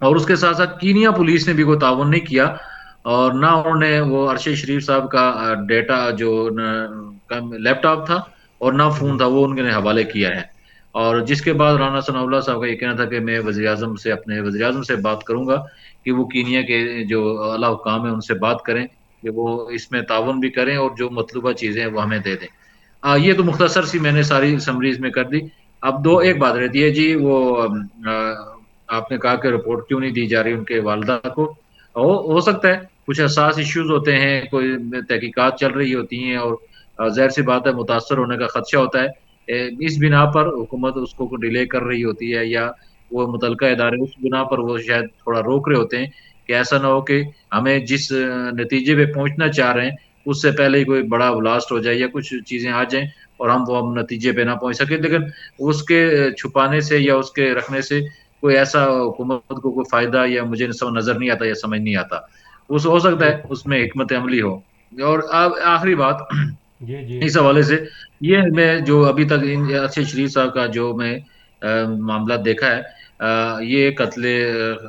اور اس کے ساتھ ساتھ کینیا پولیس نے بھی کوئی تعاون نہیں کیا، اور نہ انہوں نے وہ ارشد شریف صاحب کا ڈیٹا جو لیپ ٹاپ تھا اور نہ فون جی تھا وہ ان کے حوالے کیا ہے۔ اور جس کے بعد رانا ثناء اللہ صاحب کا یہ کہنا تھا کہ میں اپنے وزیر اعظم سے بات کروں گا کہ وہ کینیا کے جو اعلیٰ حکام ہیں ان سے بات کریں کہ وہ اس میں تعاون بھی کریں اور جو مطلوبہ چیزیں ہیں وہ ہمیں دے دیں۔ یہ تو مختصر سی میں نے ساری سمریز میں کر دی۔ اب ایک جی بات رہتی ہے جی، وہ آپ نے کہا کہ رپورٹ کیوں نہیں دی جا رہی ان کے والدہ کو؟ ہو سکتا ہے کچھ حساس ایشوز ہوتے ہیں، کوئی تحقیقات چل رہی ہوتی ہیں، اور ظاہر سی بات ہے متاثر ہونے کا خدشہ ہوتا ہے۔ اس بنا پر حکومت اس کو ڈیلے کر رہی ہوتی ہے، یا وہ متعلقہ ادارے اس بنا پر وہ شاید تھوڑا روک رہے ہوتے ہیں کہ ایسا نہ ہو کہ ہمیں جس نتیجے پہ پہنچنا چاہ رہے ہیں اس سے پہلے ہی کوئی بڑا بلاسٹ ہو جائے یا کچھ چیزیں آ جائیں اور ہم نتیجے پہ نہ پہنچ سکیں۔ لیکن اس کے چھپانے سے یا اس کے رکھنے سے کوئی ایسا حکومت کو کوئی فائدہ یا مجھے نظر نہیں آتا یا سمجھ نہیں آتا۔ ہو سکتا ہے بالکل اس میں حکمت عملی ہو۔ اور آخری بات جی جی اس حوالے سے، یہ میں جو ابھی تک ارشد شریف صاحب کا جو میں معاملہ دیکھا ہے، یہ قتل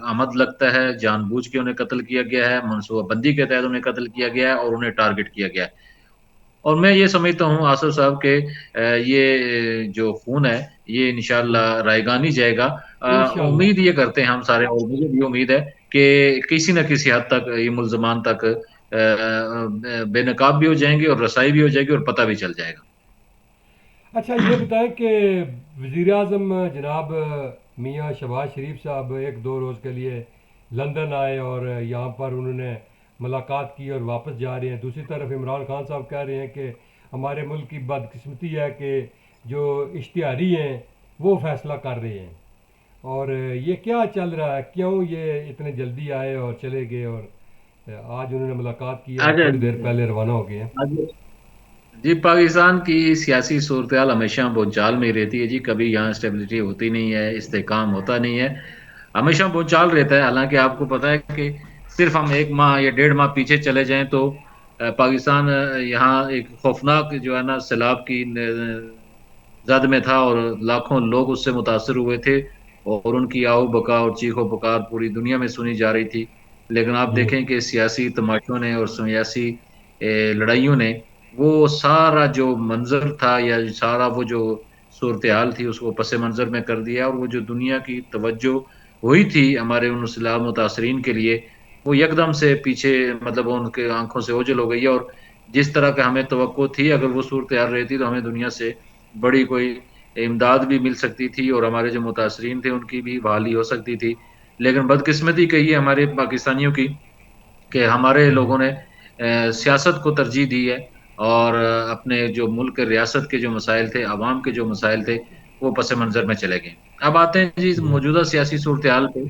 عمد لگتا ہے، جان بوجھ کے انہیں قتل کیا گیا ہے، منصوبہ بندی کے تحت انہیں قتل کیا گیا ہے اور انہیں ٹارگٹ کیا گیا ہے۔ اور میں یہ سمجھتا ہوں آصف صاحب کہ یہ جو خون ہے یہ انشاءاللہ رائے گان ہی جائے گا۔ انشاءاللہ امید یہ کرتے ہیں ہم سارے، اور مجھے بھی امید ہے کہ کسی نہ کسی حد تک یہ ملزمان تک بے نقاب بھی ہو جائیں گے اور رسائی بھی ہو جائے گی اور پتہ بھی چل جائے گا۔ اچھا یہ بتائیں کہ وزیر اعظم جناب میاں شہباز شریف صاحب ایک دو روز کے لیے لندن آئے اور یہاں پر انہوں نے ملاقات کی اور واپس جا رہے ہیں۔ دوسری طرف عمران خان صاحب کہہ رہے ہیں کہ ہمارے ملک کی بدقسمتی ہے کہ جو اشتہاری ہیں وہ فیصلہ کر رہے ہیں، اور یہ کیا چل رہا ہے، کیوں یہ اتنے جلدی آئے اور چلے گئے، اور آج انہوں نے ملاقات کی ہے، اچھا تھوڑی دیر پہلے روانہ ہو گئے ہیں۔ جی، پاکستان کی سیاسی صورتحال ہمیشہ بھونچال میں ہی رہتی ہے جی، کبھی یہاں اسٹیبلٹی ہوتی نہیں ہے، استحکام ہوتا نہیں ہے، ہمیشہ بھونچال رہتا ہے۔ حالانکہ آپ کو پتا ہے کہ صرف ہم 1 ماہ یا 1.5 ماہ پیچھے چلے جائیں تو پاکستان یہاں ایک خوفناک جو ہے نا سیلاب کی زد میں تھا، اور لاکھوں لوگ اس سے متاثر ہوئے تھے، اور ان کی آہو بکا اور چیخ و پکار پوری دنیا میں سنی جا رہی تھی۔ لیکن آپ جی دیکھیں کہ سیاسی تماشوں نے اور سیاسی لڑائیوں نے وہ سارا جو منظر تھا یا سارا وہ جو صورتحال تھی اس کو پس منظر میں کر دیا، اور وہ جو دنیا کی توجہ ہوئی تھی ہمارے ان سیلاب متاثرین کے لیے وہ یکدم سے پیچھے، مطلب ان کے آنکھوں سے اوجھل ہو گئی ہے۔ اور جس طرح کا ہمیں توقع تھی اگر وہ صورتحال رہتی تو ہمیں دنیا سے بڑی کوئی امداد بھی مل سکتی تھی اور ہمارے جو متاثرین تھے ان کی بھی بحالی ہو سکتی تھی۔ لیکن بدقسمتی کہی ہے ہمارے پاکستانیوں کی کہ ہمارے جی لوگوں نے سیاست کو ترجیح دی ہے، اور اپنے جو ملک ریاست کے جو مسائل تھے، عوام کے جو مسائل تھے وہ پس منظر میں چلے گئے۔ اب آتے ہیں جی جی موجودہ سیاسی صورتحال پہ۔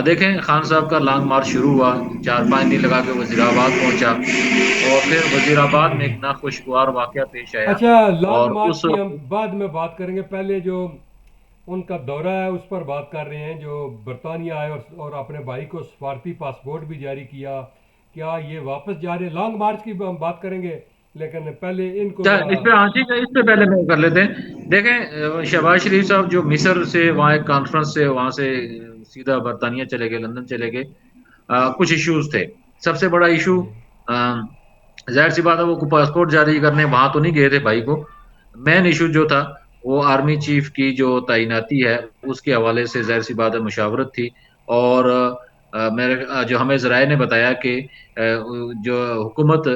دیکھیں خان صاحب کا لانگ مارچ شروع ہوا، 4-5 دن لگا کے وزیر آباد پہنچا، اور پھر وزیر آباد میں ایک ناخوشگوار واقعہ پیش آیا، اچھا لانگ اور مارچ اس کی ہم بعد میں بات کریں گے، پہلے جو ان کا دورہ ہے اس پر بات کر رہے ہیں، جو برطانیہ آئے اور اپنے بھائی کو سفارتی پاسپورٹ بھی جاری کیا، کیا یہ واپس جا رہے ہیں؟ لانگ مارچ کی ہم بات کریں گے، لیکن پہلے ان کو ذرا اس پہ ہانسی کا اس سے پہلے میں کر لیتے ہیں۔ دیکھیں شہباز شریف صاحب جو مصر سے وہاں ایک کانفرنس سے وہاں سے سیدھا برطانیہ چلے گئے، لندن چلے گئے۔ کچھ ایشوز تھے۔ سب سے بڑا ایشو، جی ظاہر سی بات ہے وہ پاسپورٹ جاری کرنے وہاں تو نہیں گئے تھے بھائی کو، مین ایشو جو تھا وہ آرمی چیف کی جو تعیناتی ہے اس کے حوالے سے ظاہر سی بات ہے مشاورت تھی۔ اور میرے جو ہمیں ذرائع نے بتایا کہ جو حکومت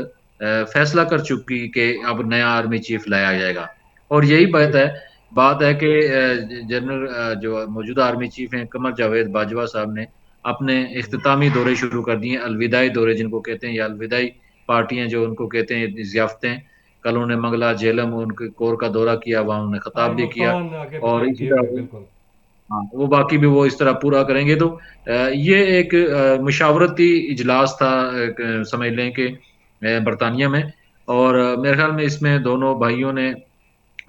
فیصلہ کر چکی کہ اب نیا آرمی چیف لایا جائے گا، اور یہی بات ہے کہ جنرل جو موجودہ آرمی چیف ہیں قمر جاوید باجوہ صاحب نے اپنے جی اختتامی دورے شروع کر دیے، الوداعی دورے جن کو کہتے ہیں، یا الوداعی پارٹیاں جو ان کو کہتے ہیں، ضیافتیں۔ کل انہوں نے منگلا جیلم ان کے کور کا دورہ کیا، وہاں انہوں نے آج خطاب بھی کیا، ملتان آگے اور پیچھے اسی گئے ہوئے طرح بالکل۔ ہاں وہ باقی بھی وہ اس طرح پورا کریں گے۔ تو یہ ایک مشاورتی اجلاس تھا، سمجھ لیں کہ برطانیہ میں، اور میرے خیال میں اس میں دونوں بھائیوں نے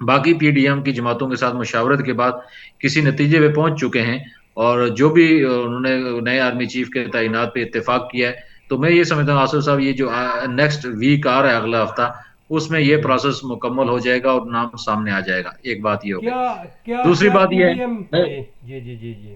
باقی پی ڈی ایم کی جماعتوں کے ساتھ مشاورت کے بعد کسی نتیجے پہ پہنچ چکے ہیں، اور جو بھی انہوں نے نئے آرمی چیف کے تعینات پہ اتفاق کیا ہے۔ تو میں یہ سمجھتا ہوں آصف صاحب یہ جو نیکسٹ ویک آ رہا ہے اگلا ہفتہ، اس میں یہ جی پروسیس مکمل ہو جائے گا اور نام سامنے آ جائے گا۔ ایک بات یہ ہو گئی۔ کیا کیا دوسری کیا بات پی یہ ڈی ایم ہے، جی جی جی جی جی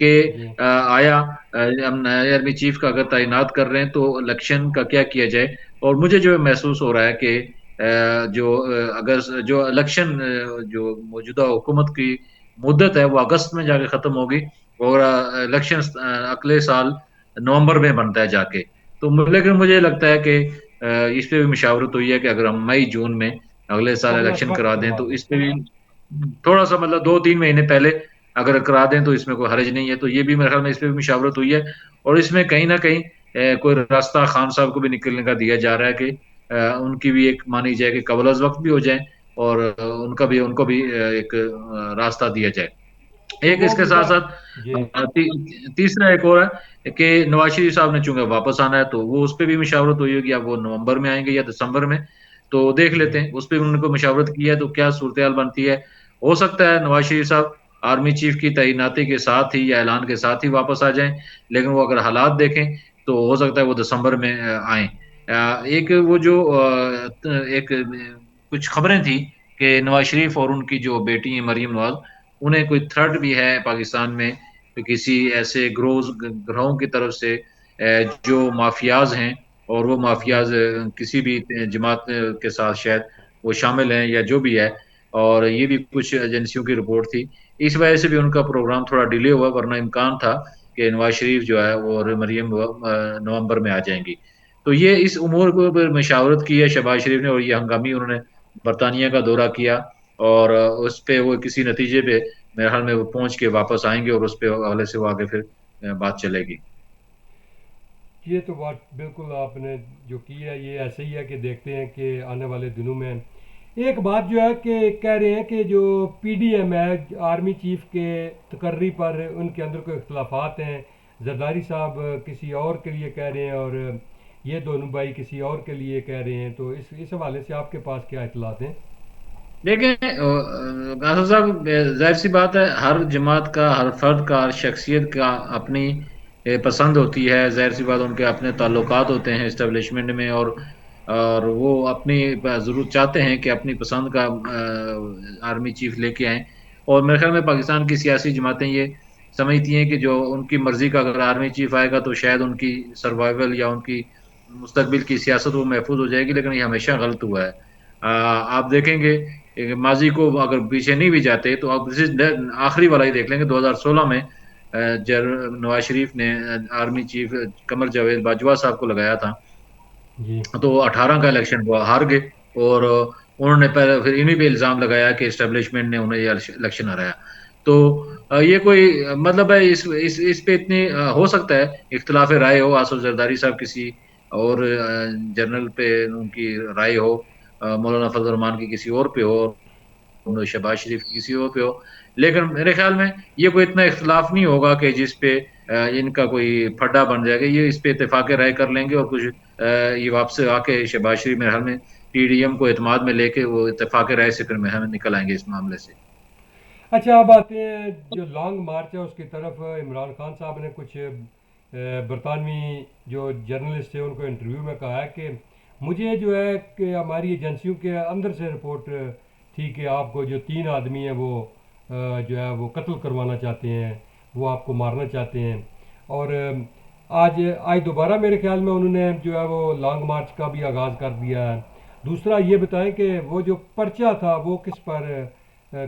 کہ جی آیا ہم نئے آرمی چیف کا اگر تعینات کر رہے ہیں تو الیکشن کا کیا کیا جائے. اور مجھے جو محسوس ہو رہا ہے کہ جو اگر جو الیکشن جو موجودہ حکومت کی مدت ہے وہ اگست میں جا کے ختم ہوگی، اور الیکشن اگلے سال نومبر میں بنتا ہے جا کے. تو لیکن مجھے لگتا ہے کہ اس پہ بھی مشاورت ہوئی ہے کہ اگر ہم مئی جون میں اگلے سال قبل از الیکشن وقت کرا دیں کروا تو دیں. اس پہ بھی تھوڑا سا مطلب 2-3 مہینے پہلے اگر کرا دیں تو اس میں کوئی حرج نہیں ہے. تو یہ بھی میرے خیال میں اس پہ بھی مشاورت ہوئی ہے، اور اس میں کہیں نہ کہیں کوئی راستہ خان صاحب کو بھی نکلنے کا دیا جا رہا ہے کہ ان کی بھی ایک مانی جائے کہ قبل از وقت بھی ہو جائیں، اور ان کو بھی ایک راستہ دیا جائے. تو ایک اس وہ کے ساتھ مدعا. ساتھ جی تیسرا ایک اور ہے کہ نواز شریف صاحب نے چونکہ واپس آنا ہے تو وہ اس پہ بھی مشاورت ہوئی ہوگی، اب وہ نومبر میں آئیں گے یا دسمبر میں، تو دیکھ جی لیتے ہیں اس پہ بھی انہوں نے مشاورت کی ہے تو کیا صورتحال بنتی ہے. ہو سکتا ہے نواز شریف صاحب آرمی چیف کی تعیناتی کے ساتھ ہی یا اعلان کے ساتھ ہی واپس آ جائیں، لیکن وہ اگر حالات دیکھیں تو ہو سکتا ہے وہ دسمبر میں آئیں. ایک وہ جو ایک کچھ خبریں تھیں کہ نواز شریف اور ان کی جو بیٹی ہیں مریم نواز، انہیں کوئی تھرٹ بھی ہے پاکستان میں کہ کسی ایسے گروہوں کی طرف سے جو مافیاز ہیں، اور وہ جی مافیاز کسی بھی جماعت کے ساتھ شاید وہ شامل ہیں یا جو بھی ہے. اور یہ بھی کچھ ایجنسیوں کی رپورٹ تھی، اس وجہ سے بھی ان کا پروگرام تھوڑا ڈیلے ہوا، ورنہ امکان تھا کہ نواز شریف جو ہے اور مریم نومبر میں آ جائیں گی. تو یہ اس امور کو مشاورت کی ہے شہباز شریف نے، اور یہ ہنگامی انہوں نے برطانیہ کا دورہ کیا، اور اس پہ وہ کسی نتیجے پہ میرے حال میں وہ پہنچ کے واپس آئیں گے، اور اس پہ اگلے سے وہ آگے پھر بات چلے گی. یہ تو بات بالکل آپ نے جو کی ہے یہ ایسے ہی ہے کہ دیکھتے ہیں کہ آنے والے دنوں میں ایک بات جو ہے کہ کہہ رہے ہیں کہ جو پی ڈی ایم ہے آرمی چیف کے تقرری پر ان کے اندر کوئی اختلافات ہیں. زرداری صاحب کسی اور کے لیے کہہ رہے ہیں اور یہ دونوں بھائی کسی اور کے لیے کہہ رہے ہیں، تو اس حوالے سے آپ کے پاس کیا اطلاعات ہیں؟ دیکھیں قاسم صاحب، ظاہر سی بات ہے ہر جماعت کا، ہر فرد کا، ہر شخصیت کا اپنی پسند ہوتی ہے. ظاہر سی بات ان کے اپنے تعلقات ہوتے ہیں اسٹیبلشمنٹ میں، اور وہ اپنی ضرور چاہتے ہیں کہ اپنی پسند کا آرمی چیف لے کے آئیں. اور میرے خیال میں پاکستان کی سیاسی جماعتیں یہ سمجھتی ہیں کہ جو ان کی مرضی کا اگر آرمی چیف آئے گا تو شاید ان کی سروائیول یا ان کی مستقبل کی سیاست وہ محفوظ ہو جائے گی، لیکن یہ ہمیشہ غلط ہوا ہے. آپ دیکھیں گے ماضی کو اگر پیچھے نہیں بھی جاتے تو آپ آخری والا ہی دیکھ لیں گے. 2016 میں نواز شریف نے آرمی چیف قمر جاوید باجوہ صاحب کو لگایا تھا، جی تو 18 کا الیکشن ہوا، ہار گئے، اور انہوں نے پہلے پھر انہیں پہ الزام لگایا کہ اسٹیبلشمنٹ نے انہیں یہ الیکشن ہرایا. تو یہ کوئی مطلب ہے اس پہ اتنی ہو سکتا ہے اختلاف رائے ہو، آصف زرداری صاحب کسی اور جنرل پہ ان کی رائے ہو، مولانا فضل الرحمان کی کسی اور پہ ہو، شہباز شریف کی کسی اور پہ ہو، لیکن میرے خیال میں یہ کوئی اتنا اختلاف نہیں ہوگا کہ جس پہ ان کا کوئی پھڈا بن جائے گا. یہ اس پہ اتفاق رائے کر لیں گے، اور کچھ یہ واپس آ کے شہباز شریف میرے حال میں پی ڈی ایم کو اعتماد میں لے کے وہ اتفاق رائے سے پھر ہمیں نکل آئیں گے اس معاملے سے. اچھا اب آتے ہیں جو لانگ مارچ ہے اس کی طرف. عمران خان صاحب نے کچھ برطانوی جو جرنلسٹ تھے ان کو انٹرویو میں کہا ہے کہ مجھے جو ہے کہ ہماری ایجنسیوں کے اندر سے رپورٹ تھی کہ آپ کو جو 3 آدمی ہیں وہ جو ہے وہ قتل کروانا چاہتے ہیں، وہ آپ کو مارنا چاہتے ہیں. اور آج دوبارہ میرے خیال میں انہوں نے جو ہے وہ لانگ مارچ کا بھی آغاز کر دیا ہے. دوسرا یہ بتائیں کہ وہ جو پرچہ تھا وہ کس پر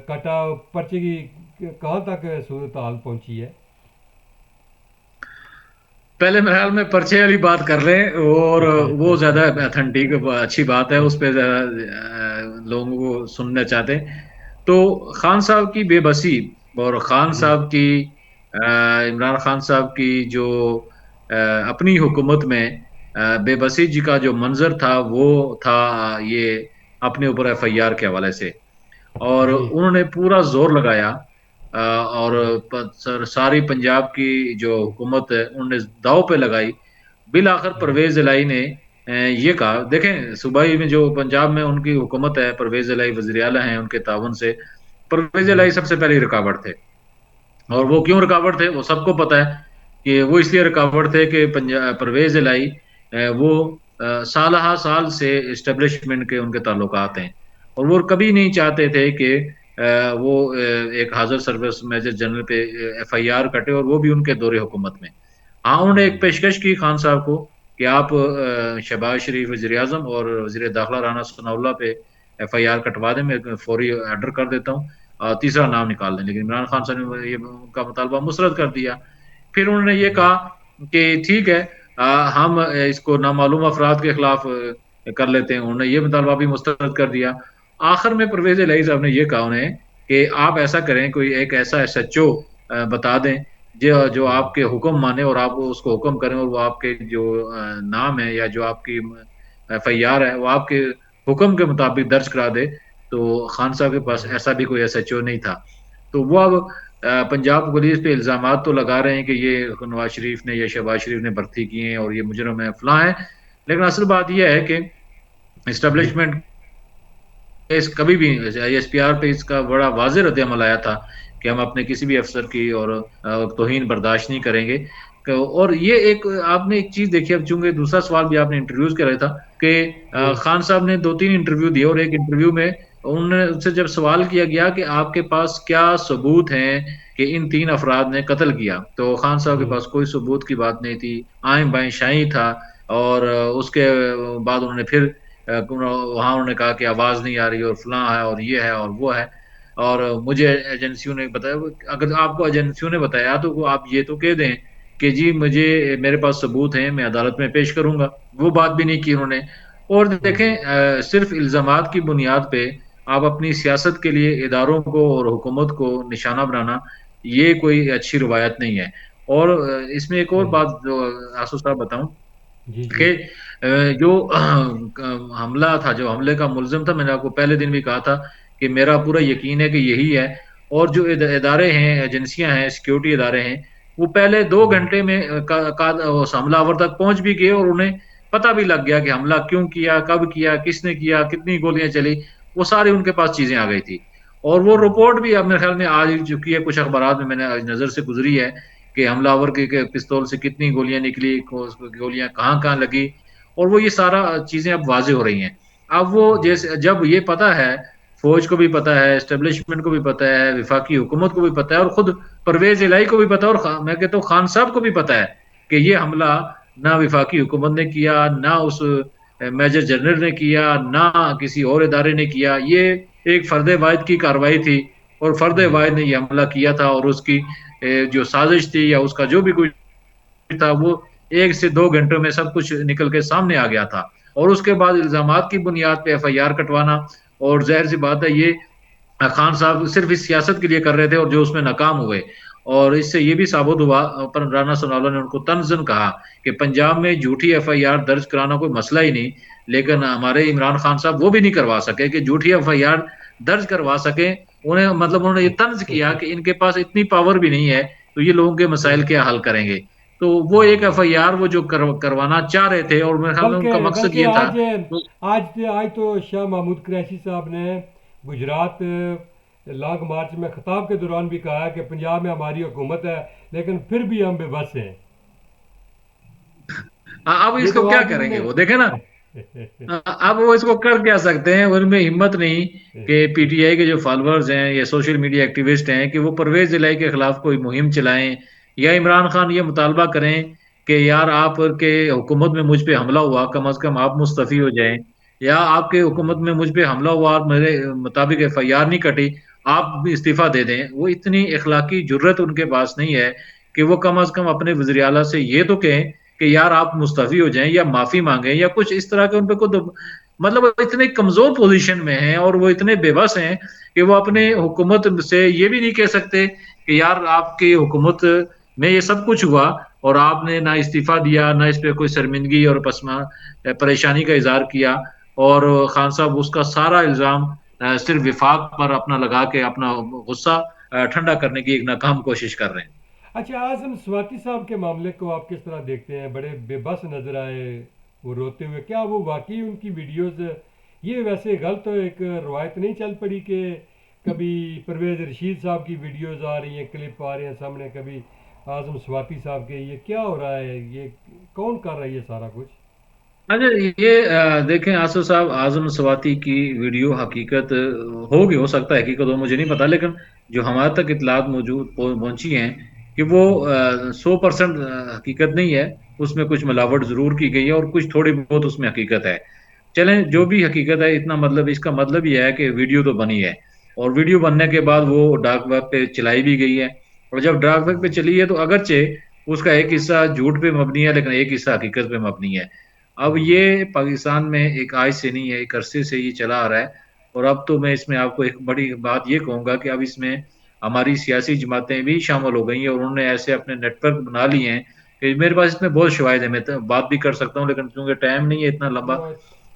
کٹا، پرچے کی کہاں تک صورتحال پہنچی ہے؟ پہلے میرے خیال میں پرچے والی بات کر لیں، اور وہ زیادہ اتھینٹک اچھی بات ہے، اس پہ لوگوں کو سننا چاہتے ہیں. تو خان صاحب کی بے بسی، اور خان جی صاحب کی عمران خان صاحب کی جو اپنی حکومت میں بے بسی جی کا جو منظر تھا وہ تھا یہ اپنے اوپر ایف آئی آر کے حوالے سے. اور جی انہوں نے پورا زور لگایا، اور جی ساری پنجاب کی جو حکومت ہے انہوں نے داؤ پہ لگائی. بالآخر جی پرویز الہی نے یہ کہا، دیکھیں صوبائی میں جو پنجاب میں ان کی حکومت ہے، پرویز الہی وزیر اعلیٰ ہیں، ان کے تعاون سے پرویز جی الہی سب سے پہلے رکاوٹ تھے. اور وہ کیوں رکاوٹ تھے وہ سب کو پتا ہے کہ وہ اس لیے رکاوٹ تھے کہ پرویز الہی وہ سالہ سال سے اسٹیبلشمنٹ کے ان کے تعلقات ہیں، اور وہ کبھی نہیں چاہتے تھے کہ وہ ایک حاضر سروس میجر جنرل پہ ایف آئی آر کٹے، اور وہ بھی ان کے دور حکومت میں۔ ہاں انہوں نے ایک پیشکش کی خان صاحب کو کہ آپ شہباز شریف وزیر اعظم اور وزیر داخلہ رانا ثناء اللہ پہ ایف آئی آر کٹوا دیں، میں فوری آرڈر کر دیتا ہوں، تیسرا نام نکال دیں، لیکن عمران خان صاحب نے یہ ان کا مطالبہ مسترد کر دیا۔ پھر انہوں نے یہ جی کہا کہ ٹھیک ہے، ہم اس کو نامعلوم افراد کے خلاف کر لیتے ہیں، انہوں نے یہ مطالبہ بھی مسترد کر دیا۔ آخر میں پرویز الہی صاحب نے یہ کہا انہیں کہ آپ ایسا کریں، کوئی ایک ایسا ایس ایچ او بتا دیں جو آپ کے حکم مانے اور آپ اس کو حکم کریں، اور وہ آپ کے جو نام ہے یا جو آپ کی ایف آئی آر ہے وہ آپ کے حکم کے مطابق درج کرا دے۔ تو خان صاحب کے پاس ایسا بھی کوئی ایس ایچ او نہیں تھا۔ تو وہ اب پنجاب پولیس پہ الزامات تو لگا رہے ہیں کہ یہ نواز شریف نے یا شہباز شریف نے بھرتی کی ہیں اور یہ مجرم ہے فلاں ہے، لیکن اصل بات یہ ہے کہ جی اسٹیبلشمنٹ اس کبھی بھی ایس پی آر پہ اس کا بڑا واضح رد عمل آیا تھا کہ ہم اپنے کسی بھی افسر کی اور توہین برداشت نہیں کریں گے۔ اور یہ ایک آپ نے ایک چیز دیکھی، اب چونکہ دوسرا سوال بھی آپ نے انٹرویوز کر رہا تھا کہ جی خان صاحب نے 2-3 انٹرویو دیے، اور ایک انٹرویو میں انہوں نے ان سے جب سوال کیا گیا کہ آپ کے پاس کیا ثبوت ہیں کہ ان 3 افراد نے قتل کیا، تو خان صاحب کے جی پاس کوئی ثبوت کی بات نہیں تھی، آئیں بائیں شائیں تھا۔ اور اس کے بعد انہوں نے پھر وہاں انہوں نے کہا کہ آواز نہیں آ رہی اور فلاں ہے اور یہ ہے اور وہ ہے، اور مجھے ایجنسیوں نے بتایا۔ اگر آپ کو ایجنسیوں نے بتایا تو وہ آپ یہ تو کہہ دیں کہ جی مجھے میرے پاس ثبوت ہیں، میں عدالت میں پیش کروں گا، وہ بات بھی نہیں کی انہوں نے۔ اور دیکھیں جی صرف الزامات کی بنیاد پہ آپ اپنی سیاست کے لیے اداروں کو اور حکومت کو نشانہ بنانا، یہ کوئی اچھی روایت نہیں ہے۔ اور اس میں ایک اور صحیح بات جو آسو صاحب بتاؤں جی جی کہ جو حملہ تھا، جو حملے کا ملزم تھا، میں نے آپ کو پہلے دن بھی کہا تھا کہ میرا پورا یقین ہے کہ یہی ہے۔ اور جو ادارے ہیں، ایجنسیاں ہیں، سیکیورٹی ادارے ہیں، وہ پہلے 2 گھنٹے میں اس حملہ آور تک پہنچ بھی گئے، اور انہیں پتہ بھی لگ گیا کہ حملہ کیوں کیا، کب کیا، کس نے کیا، کتنی گولیاں چلی، وہ ساری ان کے پاس چیزیں آ گئی تھی۔ اور وہ رپورٹ بھی اب میرے خیال میں آ چکی ہے، کچھ اخبارات میں نے آج نظر سے گزری ہے کہ حملہ آور کے پستول سے کتنی گولیاں نکلی، گولیاں کہاں کہاں لگی، اور وہ یہ سارا چیزیں اب واضح ہو رہی ہیں۔ اب وہ جیسے جب یہ پتا ہے، فوج کو بھی پتا ہے، اسٹیبلشمنٹ کو بھی پتا ہے، وفاقی حکومت کو بھی پتا ہے، اور خود پرویز الہی کو بھی پتا ہے، اور میں کہتا ہوں خان صاحب کو بھی پتا ہے کہ یہ حملہ نہ وفاقی حکومت نے کیا، نہ اس میجر جنرل نے کیا، نہ کسی اور ادارے نے کیا، یہ ایک فرد واحد کی کارروائی تھی، اور فرد جی واحد نے یہ حملہ کیا تھا، اور اس کی جو سازش تھی یا اس کا جو بھی کچھ تھا، وہ 1 سے 2 گھنٹوں میں سب کچھ نکل کے سامنے آ گیا تھا۔ اور اس کے بعد الزامات کی بنیاد پہ ایف آئی آر کٹوانا، اور ظاہر سی بات ہے یہ خان صاحب صرف اس سیاست کے لیے کر رہے تھے، اور جو اس میں ناکام ہوئے۔ اور اس سے یہ بھی ثابت ہوا، پر رانا ثناء اللہ نے ان کو طنزاً کہا کہ پنجاب میں جھوٹی ایف آئی آر درج کرانا کوئی مسئلہ ہی نہیں، لیکن ہمارے عمران خان صاحب وہ بھی نہیں کروا سکے کہ جھوٹی ایف آئی آر درج کروا سکیں۔ انہیں مطلب انہوں نے یہ طنز کیا کہ ان کے پاس اتنی پاور بھی نہیں ہے، تو یہ لوگوں کے مسائل کیا حل کریں گے؟ تو وہ ایک ایف آئی آر وہ جو کروانا چاہ رہے تھے، اور میرے خیال میں ان کا بلکہ مقصد بلکہ یہ تھا۔ آج تو شاہ محمود قریشی صاحب نے گجرات لانگ مارچ میں خطاب کے دوران بھی کہا ہے کہ پنجاب میں ہماری حکومت ہے لیکن پھر بھی ہم بے بس ہیں۔ اب یہ اس کو تو کیا آج انہوں کریں گے نے وہ، دیکھیں نا، اب وہ اس کو کر کیا سکتے ہیں، ان میں ہمت نہیں کہ پی ٹی آئی کے جو فالوورز ہیں یا سوشل میڈیا ایکٹیوسٹ ہیں کہ وہ پرویز الہی کے خلاف کوئی مہم چلائیں، یا عمران خان یہ مطالبہ کریں کہ یار آپ کے حکومت میں مجھ پہ حملہ ہوا، کم از کم آپ مستعفی ہو جائیں، یا آپ کے حکومت میں مجھ پہ حملہ ہوا، میرے مطابق ایف آئی آر نہیں کٹی، آپ بھی استعفیٰ دے دیں۔ وہ اتنی اخلاقی جرت ان کے پاس نہیں ہے کہ وہ کم از کم اپنے وزیر اعلیٰ سے یہ تو کہیں کہ یار آپ مستعفی ہو جائیں یا معافی مانگیں یا کچھ اس طرح کے۔ ان پہ خود مطلب وہ اتنے کمزور پوزیشن میں ہیں اور وہ اتنے بے بس ہیں کہ وہ اپنے حکومت سے یہ بھی نہیں کہہ سکتے کہ یار آپ کی حکومت میں یہ سب کچھ ہوا اور آپ نے نہ استعفیٰ دیا، نہ اس پہ کوئی شرمندگی اور پریشانی کا اظہار کیا، اور خان صاحب اس کا سارا الزام صرف وفاق پر اپنا لگا کے اپنا غصہ ٹھنڈا کرنے کی ایک ناکام کوشش کر رہے ہیں۔ اچھا، اعظم سواتی صاحب کے معاملے کو آپ کس طرح دیکھتے ہیں؟ بڑے بے بس نظر آئے وہ روتے ہوئے، کیا وہ واقعی ان کی ویڈیوز، یہ ویسے غلط ایک روایت نہیں چل پڑی کہ کبھی پرویز رشید صاحب کی ویڈیوز آ رہی ہیں، کلپ آ رہے ہیں سامنے، کبھی اعظم سواتی صاحب کے، یہ کیا ہو رہا ہے؟ یہ کون کر رہا ہے یہ سارا کچھ؟ اچھا یہ دیکھیں آصف صاحب، اعظم سواتی کی ویڈیو حقیقت ہوگی، ہو سکتا ہے حقیقت ہو، مجھے نہیں پتا، لیکن جو ہمارے تک اطلاعات موجود پہنچی ہیں کہ وہ 100% حقیقت نہیں ہے، اس میں کچھ ملاوٹ ضرور کی گئی ہے اور کچھ تھوڑی بہت اس میں حقیقت ہے۔ چلیں جو بھی حقیقت ہے، اتنا مطلب اس کا مطلب یہ ہے کہ ویڈیو تو بنی ہے، اور ویڈیو بننے کے بعد وہ ڈارک ویب پہ چلائی بھی گئی ہے، اور جب ڈارک ویب پہ چلی ہے تو اگرچہ اس کا ایک حصہ جھوٹ پہ مبنی ہے لیکن ایک حصہ حقیقت پہ مبنی ہے۔ اب ہوں، یہ پاکستان میں ایک آج سے نہیں ہے، ایک عرصے سے یہ چلا آ رہا ہے، اور اب تو میں اس میں آپ کو ایک بڑی بات یہ کہوں گا کہ اب اس میں ہماری سیاسی جماعتیں بھی شامل ہو گئی ہیں، اور انہوں نے ایسے اپنے نیٹ ورک بنا لیے ہیں کہ میرے پاس اس میں بہت شواہد ہے، میں تو بات بھی کر سکتا ہوں لیکن کیونکہ ٹائم نہیں ہے اتنا لمبا،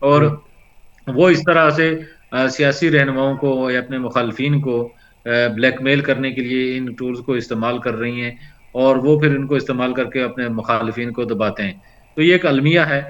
اور ٹھیک۔ وہ اس طرح سے سیاسی رہنماؤں کو یا اپنے مخالفین کو بلیک میل کرنے کے لیے ان ٹولز کو استعمال کر رہی ہیں، اور وہ پھر ان کو استعمال کر کے اپنے مخالفین کو دباتے ہیں۔ تو یہ ایک المیہ ہے،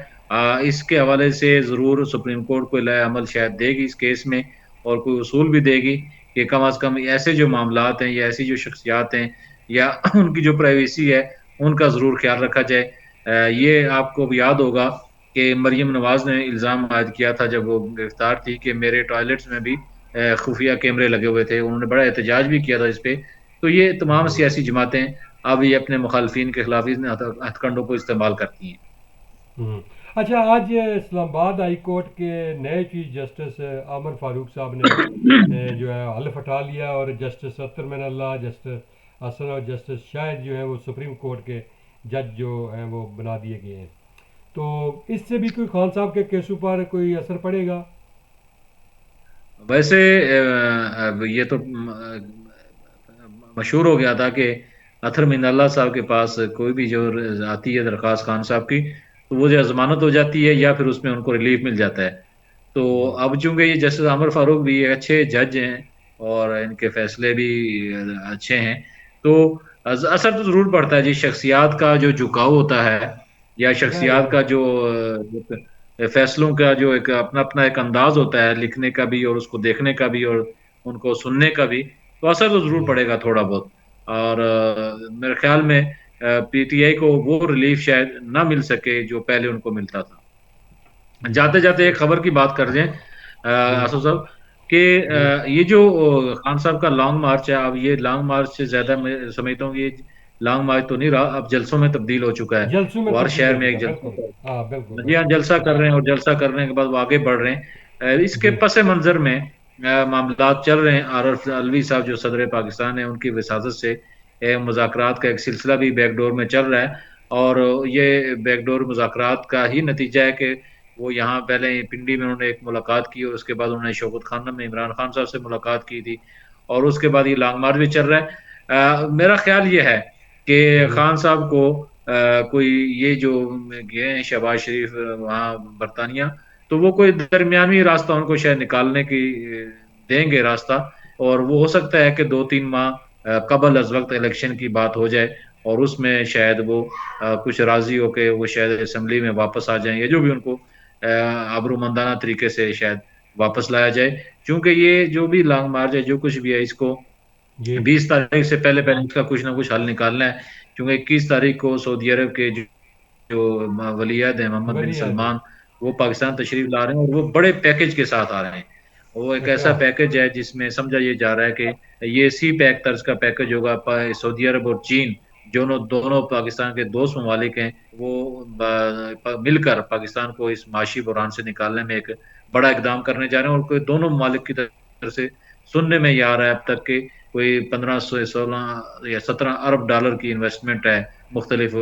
اس کے حوالے سے ضرور سپریم کورٹ کوئی لائحہ عمل شاید دے گی اس کیس میں، اور کوئی اصول بھی دے گی کہ کم از کم ایسے جو معاملات ہیں یا ایسی جو شخصیات ہیں یا ان کی جو پرائیویسی ہے ان کا ضرور خیال رکھا جائے۔ یہ آپ کو بھی یاد ہوگا کہ مریم نواز نے الزام عائد کیا تھا جب وہ گرفتار تھی کہ میرے ٹوائلٹس میں بھی خفیہ کیمرے لگے ہوئے تھے، انہوں نے بڑا احتجاج بھی کیا تھا اس پہ۔ تو یہ تمام جی۔ سیاسی جماعتیں اب یہ اپنے مخالفین کے خلاف ان ہتھ کنڈوں کو استعمال کرتی ہیں۔ ہوں۔ اچھا، آج اسلام آباد ہائی کورٹ کے نئے چیف جسٹس عامر فاروق صاحب نے جو ہے حلف اٹھا لیا، اور جسٹس اطہر من اللہ، جسٹس حسن اور جسٹس شاہد جو ہیں وہ سپریم کورٹ کے جج جو ہیں وہ بنا دیے گئے ہیں۔ تو اس سے بھی کوئی خان صاحب کے کیسوں پر کوئی اثر پڑے گا؟ ویسے یہ تو مشہور ہو گیا تھا کہ اطہر من اللہ صاحب کے پاس کوئی بھی جو آتی ہے درخواست خان صاحب کی، تو وہ جو ضمانت ہو جاتی ہے یا پھر اس میں ان کو ریلیف مل جاتا ہے۔ تو جی۔ اب چونکہ یہ جسٹس عامر فاروق بھی ایک اچھے جج ہیں اور ان کے فیصلے بھی اچھے ہیں، تو اثر تو ضرور پڑتا ہے جی، شخصیات کا جو جھکاؤ ہوتا ہے یا یا یا شخصیات کا جو فیصلوں کا جو ایک اپنا اپنا ایک انداز ہوتا ہے لکھنے کا بھی اور اس کو دیکھنے کا بھی اور ان کو سننے کا بھی، تو اثر تو ضرور جی پڑے گا تھوڑا بہت۔ اور میرے خیال میں پی ٹی آئی کو وہ ریلیف شاید نہ مل سکے جو پہلے ان کو ملتا تھا۔ جی جاتے جاتے ایک خبر کی بات کر دیں جی آصف صاحب، کہ جی یہ جو خان صاحب کا لانگ مارچ ہے، اب یہ لانگ مارچ سے زیادہ میں سمجھتا ہوں کہ یہ لانگ مارچ تو نہیں رہا، اب جلسوں میں تبدیل ہو چکا ہے، جلسوں میں وہ ہر تبدیل شہر ہو میں چکا ایک ہے، بالکل۔ جلسہ، ہاں بالکل جی ہاں، بالکل۔ جلسہ کر رہے ہیں، اور جلسہ کرنے کے بعد وہ آگے بڑھ رہے ہیں۔ اس کے جی پس منظر میں معاملات چل رہے ہیں، عارف الوی صاحب جو صدر پاکستان ہیں ان کی وساطت سے مذاکرات کا ایک سلسلہ بھی بیک ڈور میں چل رہا ہے، اور یہ بیک ڈور مذاکرات کا ہی نتیجہ ہے کہ وہ یہاں پہلے پنڈی میں انہوں نے ایک ملاقات کی، اور اس کے بعد انہوں نے شوکت خانہ میں عمران خان صاحب سے ملاقات کی تھی، اور اس کے بعد یہ لانگ مارچ بھی چل رہا ہے۔ میرا خیال یہ ہے کہ جی خان صاحب کو کوئی یہ جو گئے ہیں شہباز شریف وہاں برطانیہ، تو وہ کوئی درمیانی راستہ ان کو شاید نکالنے کی دیں گے راستہ، اور وہ ہو سکتا ہے کہ 2-3 ماہ قبل از وقت الیکشن کی بات ہو جائے، اور اس میں شاید وہ کچھ راضی ہو کے وہ شاید اسمبلی میں واپس آ جائیں، یا جو بھی ان کو ابرومندانہ طریقے سے شاید واپس لایا جائے، کیونکہ یہ جو بھی لانگ مارچ ہے جو کچھ بھی ہے، اس کو جی 20 تاریخ سے پہلے پہلے اس کا کچھ نہ کچھ حل نکالنا ہے، کیونکہ 21 تاریخ کو سعودی عرب کے جو ولی عہد ہیں محمد بن ولی اعظم۔ سلمان، وہ پاکستان تشریف لا رہے ہیں، اور وہ بڑے پیکج کے ساتھ آ رہے ہیں۔ وہ ایک ایسا اچھا پیکج ہے جس میں سمجھا یہ جا رہا ہے کہ یہ سی پیک طرز کا پیکج ہوگا، سعودی عرب اور چین دونوں پاکستان کے دوست ممالک ہیں، وہ مل کر پاکستان کو اس معاشی بحران سے نکالنے میں ایک بڑا اقدام کرنے جا رہے ہیں، اور کوئی دونوں ممالک کی طرف سے سننے میں یہ آ رہا ہے اب تک کہ کوئی 1516 یا 17 ارب ڈالر کی انویسٹمنٹ ہے مختلف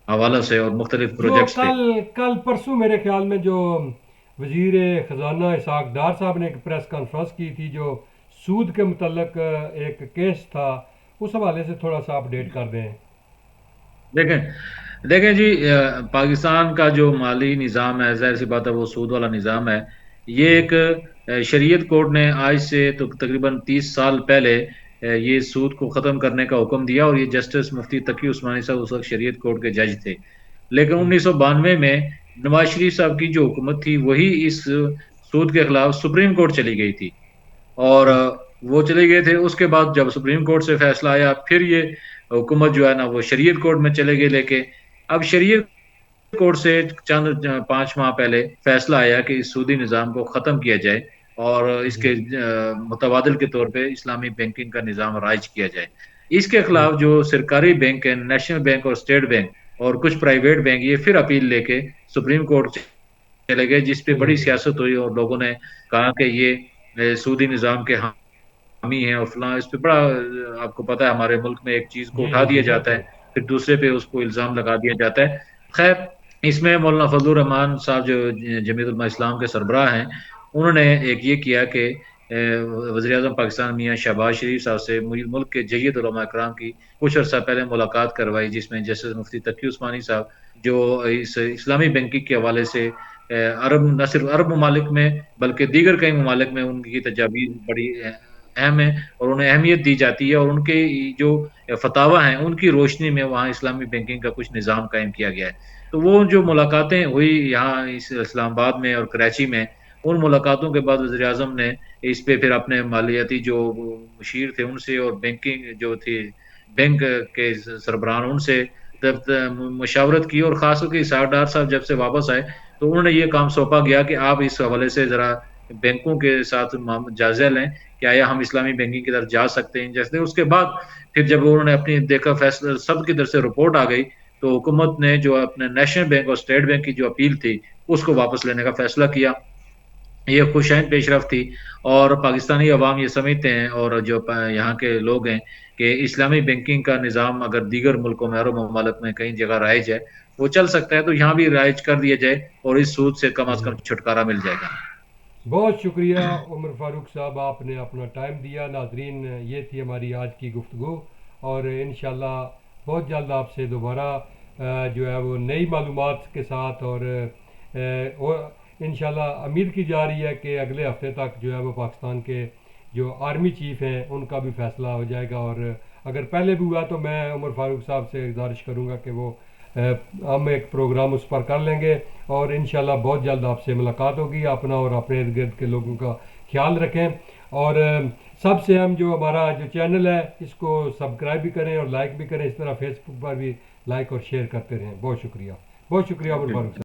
حوالوں سے اور مختلف جو پروجیکٹس پہ۔ کل کل پرسوں میرے خیال میں جو وزیر خزانہ اسحاق ڈار صاحب نے ایک پریس کانفرنس کی تھی، جو سود کے متعلق ایک کیس تھا، اس حوالے سے تھوڑا سا اپڈیٹ کر دیں۔ دیکھیں دیکھیں جی، پاکستان کا جو مالی نظام ہے ظاہر سی بات ہے وہ سود والا نظام ہے۔ یہ جی ایک شریعت کورٹ نے آج سے تو تقریباً 30 سال پہلے یہ سود کو ختم کرنے کا حکم دیا، اور یہ جسٹس مفتی تقی عثمانی صاحب اس وقت شریعت کورٹ کے جج تھے، لیکن جی 1992 میں نواز شریف صاحب کی جو حکومت تھی وہی اس سود کے خلاف سپریم کورٹ چلی گئی تھی، اور جی وہ چلے گئے تھے۔ اس کے بعد جب سپریم کورٹ سے فیصلہ آیا، پھر یہ حکومت جو ہے نا وہ شریعت کورٹ میں چلے گئے لے کے۔ اب شریعت کورٹ سے چند 5 ماہ پہلے فیصلہ آیا کہ اس سودی نظام کو ختم کیا جائے اور اس جی کے متبادل کے طور پہ اسلامی بینکنگ کا نظام رائج کیا جائے. اس کے جی خلاف جو سرکاری بینک ہیں، نیشنل بینک اور اسٹیٹ بینک اور کچھ پرائیویٹ بینک، یہ پھر اپیل لے کے سپریم کورٹ چلے گئے، جس پہ چلے بڑی گئے. سیاست ہوئی اور لوگوں نے کہا کہ یہ سودی نظام کے حامی ہیں اور فلاں. اس پہ بڑا آپ کو پتا ہے ہمارے ملک میں ایک چیز کو جی اٹھا جی دیا جی جاتا ہے، بالکل. پھر دوسرے پہ اس کو الزام لگا دیا جاتا ہے. خیر، اس میں مولانا فضل الرحمان صاحب جو جمعیت علماء اسلام کے سربراہ ہیں، انہوں نے ایک یہ کیا کہ وزیر اعظم پاکستان میاں شہباز شریف صاحب سے ملک کے جید علماء کرام کی کچھ عرصہ پہلے ملاقات کروائی، جس میں جسٹس مفتی تقی عثمانی صاحب جو اس اسلامی بینکنگ کے حوالے سے نہ صرف عرب ممالک میں بلکہ دیگر کئی ممالک میں ان کی تجاویز بڑی اہم ہیں اور انہیں اہمیت دی جاتی ہے، اور ان کے جو فتاوی ہیں ان کی روشنی میں وہاں اسلامی بینکنگ کا کچھ نظام قائم کیا گیا ہے. تو وہ جو ملاقاتیں ہوئی یہاں اسلام آباد میں اور کراچی میں، ان ملاقاتوں کے بعد وزیر اعظم نے اس پہ پھر اپنے مالیاتی جو مشیر تھے ان سے اور بینکنگ جو تھی بینک کے سربراہان ان سے مشاورت کی، اور خاص طور سے اسحاق ڈار صاحب جب سے واپس آئے تو انہوں نے یہ کام سونپا گیا کہ آپ اس حوالے سے ذرا بینکوں کے ساتھ جائزہ لیں کہ آیا ہم اسلامی بینکنگ کی طرف جا سکتے ہیں. جیسے اس کے بعد پھر جب انہوں نے اپنی دیکھا فیصلہ سب کی طرف سے رپورٹ آ گئی تو حکومت نے جو اپنے نیشنل بینک اور اسٹیٹ بینک کی جو اپیل تھی اس کو واپس لینے کا فیصلہ کیا. یہ خوشائن پیش رفت تھی اور پاکستانی عوام یہ سمجھتے ہیں اور جو یہاں کے لوگ ہیں کہ اسلامی بینکنگ کا نظام اگر دیگر ملکوں میں عرب ممالک میں کئی جگہ رائج ہے، وہ چل سکتا ہے، تو یہاں بھی رائج کر دیا جائے اور اس سود سے کم از جی کم چھٹکارا مل جائے گا. بہت شکریہ عمر فاروق صاحب، آپ نے اپنا ٹائم دیا. ناظرین، یہ تھی ہماری آج کی گفتگو، اور انشاءاللہ بہت جلد آپ سے دوبارہ جو ہے وہ نئی معلومات کے ساتھ، اور انشاءاللہ امید کی جا رہی ہے کہ اگلے ہفتے تک جو ہے وہ پاکستان کے جو آرمی چیف ہیں ان کا بھی فیصلہ ہو جائے گا. اور اگر پہلے بھی ہوا تو میں عمر فاروق صاحب سے گزارش کروں گا کہ وہ ہم ایک پروگرام اس پر کر لیں گے، اور انشاءاللہ بہت جلد آپ سے ملاقات ہوگی. اپنا اور اپنے ارد گرد کے لوگوں کا خیال رکھیں، اور سب سے ہم جو ہمارا جو چینل ہے اس کو سبسکرائب بھی کریں اور لائک بھی کریں. اس طرح فیس بک پر بھی لائک اور شیئر کرتے رہیں. بہت شکریہ، بہت شکریہ عمر فاروق صاحب.